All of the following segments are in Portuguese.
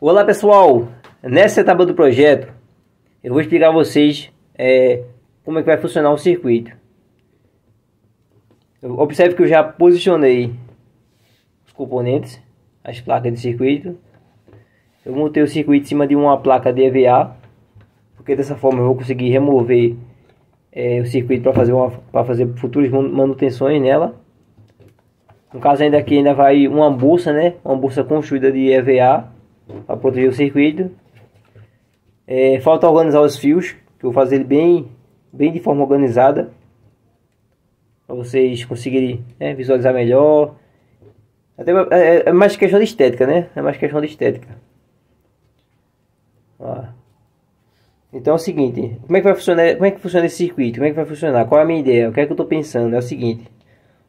Olá pessoal, nessa etapa do projeto eu vou explicar a vocês como é que vai funcionar o circuito. Observe que eu já posicionei os componentes, as placas de circuito. Eu montei o circuito em cima de uma placa de EVA, porque dessa forma eu vou conseguir remover o circuito para fazer futuras manutenções nela. No caso ainda vai uma bolsa, uma bolsa construída de EVA para proteger o circuito. Falta organizar os fios, que eu vou fazer ele bem de forma organizada, para vocês conseguirem visualizar melhor. Até é mais questão de estética, É mais questão de estética. Ó. Então é o seguinte, como é que funciona esse circuito? Como é que vai funcionar? Qual é a minha ideia? O que é que eu estou pensando? É o seguinte,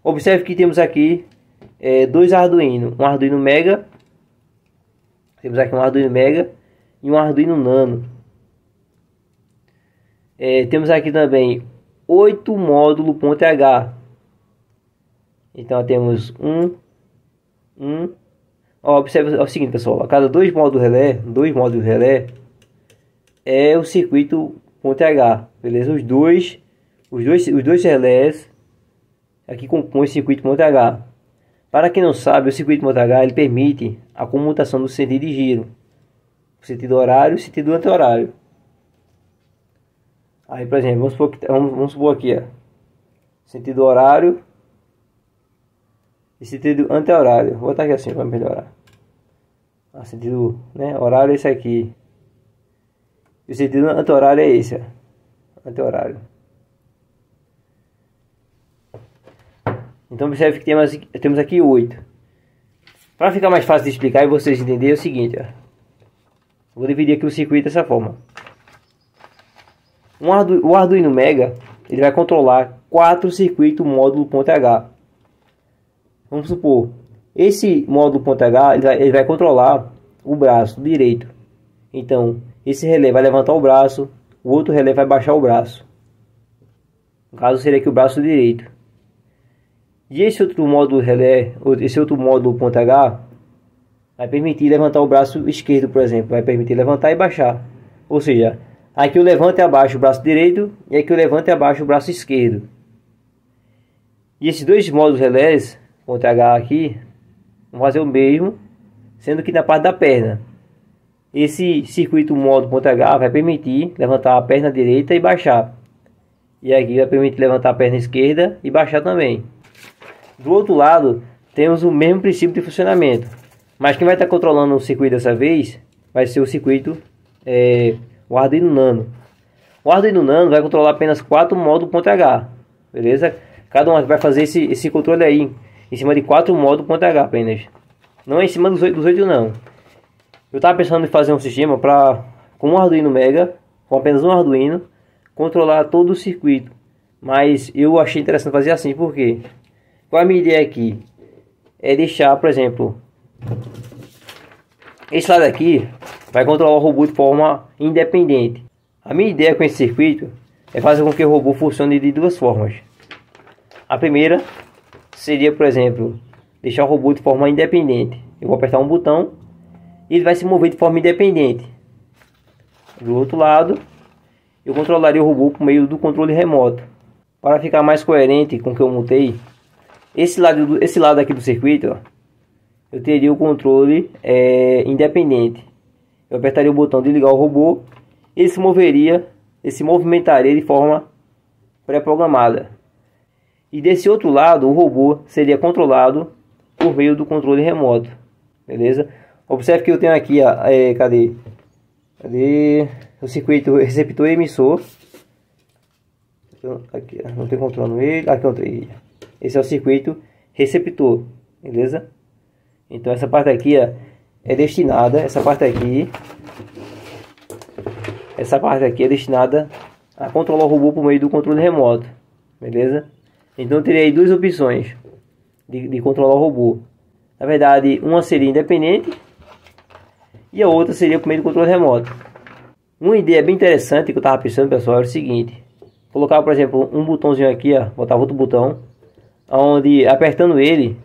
observe que temos aqui dois Arduino, um Arduino Mega. Temos aqui um Arduino Mega e um Arduino Nano. Temos aqui também 8 módulos .H. Então temos observe o seguinte, pessoal, a cada dois módulos relé é o circuito .H, beleza? Os dois relés aqui compõem o circuito .H. Para quem não sabe, o circuito .H ele permite a comutação do sentido de giro, o sentido horário e o sentido anti-horário. Aí, por exemplo, vamos supor aqui, sentido horário e sentido anti-horário. Vou botar aqui assim para melhorar. Sentido horário é esse aqui. E o sentido anti-horário é esse, anti-horário. Então observe que temos aqui 8. Para ficar mais fácil de explicar e vocês entenderem é o seguinte, vou dividir aqui o circuito dessa forma. O Arduino Mega ele vai controlar 4 circuitos módulo .H. Vamos supor, esse módulo .H ele vai controlar o braço direito. Então esse relé vai levantar o braço, o outro relé vai baixar o braço. No caso seria aqui o braço direito. E esse outro módulo relé, esse outro módulo .H vai permitir levantar o braço esquerdo, por exemplo, vai permitir levantar e baixar. Ou seja, aqui eu levanto e abaixo o braço direito e aqui eu levanto e abaixo o braço esquerdo. E esses dois módulos relés .H aqui vão fazer o mesmo, sendo que na parte da perna. Esse circuito módulo .H vai permitir levantar a perna direita e baixar. E aqui vai permitir levantar a perna esquerda e baixar também. Do outro lado, temos o mesmo princípio de funcionamento. Mas quem vai estar controlando o circuito dessa vez vai ser o circuito, o Arduino Nano. O Arduino Nano vai controlar apenas 4 módulos .H. Beleza? Cada um vai fazer esse controle aí em cima de 4 módulos .H apenas. Não é em cima dos 8 não. Eu estava pensando em fazer um sistema com um Arduino Mega, com apenas um Arduino, controlar todo o circuito. Mas eu achei interessante fazer assim, por quê? Qual a minha ideia aqui? É deixar, por exemplo, esse lado aqui vai controlar o robô de forma independente. A minha ideia com esse circuito é fazer com que o robô funcione de duas formas. A primeira seria, por exemplo, deixar o robô de forma independente. Eu vou apertar um botão e ele vai se mover de forma independente. Do outro lado, eu controlaria o robô por meio do controle remoto. Para ficar mais coerente com o que eu montei, esse lado aqui do circuito, eu teria o controle independente. Eu apertaria o botão de ligar o robô, ele se movimentaria de forma pré-programada. E desse outro lado, o robô seria controlado por meio do controle remoto. Beleza? Observe que eu tenho aqui, cadê o circuito receptor e emissor. Aqui, não estou encontrando ele. Aqui encontrei. Esse é o circuito receptor, beleza? Então essa parte aqui é destinada, essa parte aqui é destinada a controlar o robô por meio do controle remoto, beleza? Então eu teria aí duas opções de controlar o robô. Na verdade, uma seria independente e a outra seria por meio do controle remoto. Uma ideia bem interessante que eu estava pensando, pessoal, era o seguinte: colocar, por exemplo, um botãozinho aqui, botava outro botão, onde apertando ele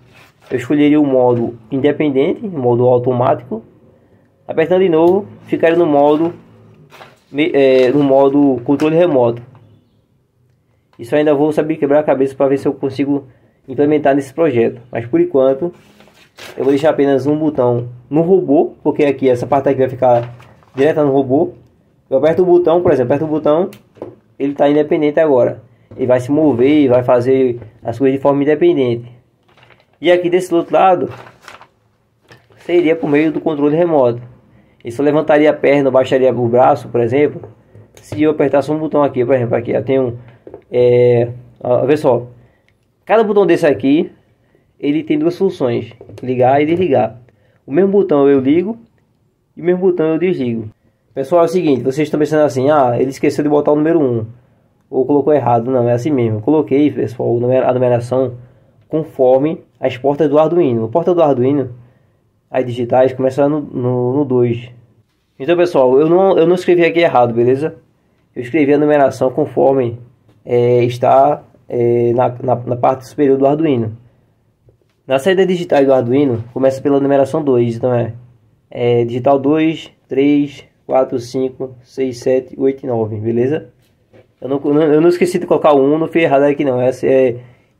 eu escolheria o modo independente, o modo automático, Apertando de novo, ficaria no modo controle remoto. Isso ainda vou saber quebrar a cabeça para ver se eu consigo implementar nesse projeto. Mas por enquanto, eu vou deixar apenas um botão no robô, porque aqui essa parte aqui vai ficar direta no robô. Eu aperto o botão, por exemplo, aperto o botão, ele está independente agora. Ele vai se mover e vai fazer as coisas de forma independente. E aqui desse outro lado, seria por meio do controle remoto. Ele só levantaria a perna, baixaria o braço, por exemplo, se eu apertasse um botão aqui, por exemplo, aqui eu tenho, vê só, cada botão desse aqui, ele tem duas funções, ligar e desligar. O mesmo botão eu ligo e o mesmo botão eu desligo. Pessoal, é o seguinte, vocês estão pensando assim, ele esqueceu de botar o número 1, ou colocou errado. Não, é assim mesmo. Eu coloquei, pessoal, a numeração conforme as portas do Arduino. A porta do Arduino, as digitais, começam no 2. Então, pessoal, eu não escrevi aqui errado, beleza? Eu escrevi a numeração conforme está na parte superior do Arduino. Na saída digital do Arduino, começa pela numeração 2. Então digital 2, 3, 4, 5, 6, 7, 8 e 9, beleza? Eu não esqueci de colocar o 1, não fiz errado aqui não.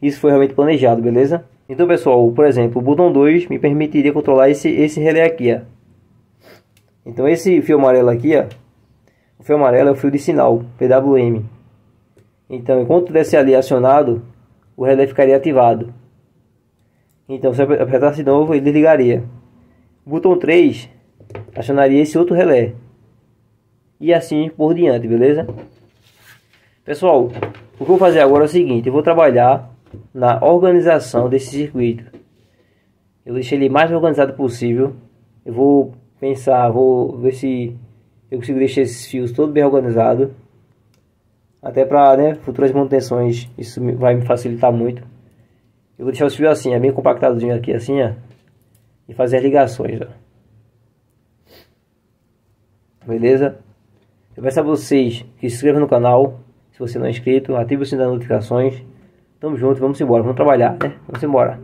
Isso foi realmente planejado, beleza? Então, pessoal, por exemplo, o botão 2 me permitiria controlar esse relé aqui, ó. Então esse fio amarelo aqui, ó, o fio amarelo é o fio de sinal, PWM. Então, enquanto tivesse ali acionado, o relé ficaria ativado. Então, se eu apertasse de novo, ele desligaria. O botão 3 acionaria esse outro relé. E assim por diante, beleza? Pessoal, o que eu vou fazer agora é o seguinte: eu vou trabalhar na organização desse circuito. Eu deixei ele mais organizado possível. Eu vou ver se eu consigo deixar esses fios todos bem organizados. Até para futuras manutenções, isso vai me facilitar muito. Eu vou deixar os fios assim, bem compactadinho aqui, assim, ó. E fazer as ligações, ó. Beleza? Eu peço a vocês que se inscrevam no canal. Se você não é inscrito, ative o sininho das notificações. Tamo junto, vamos embora, vamos trabalhar, né? Vamos embora.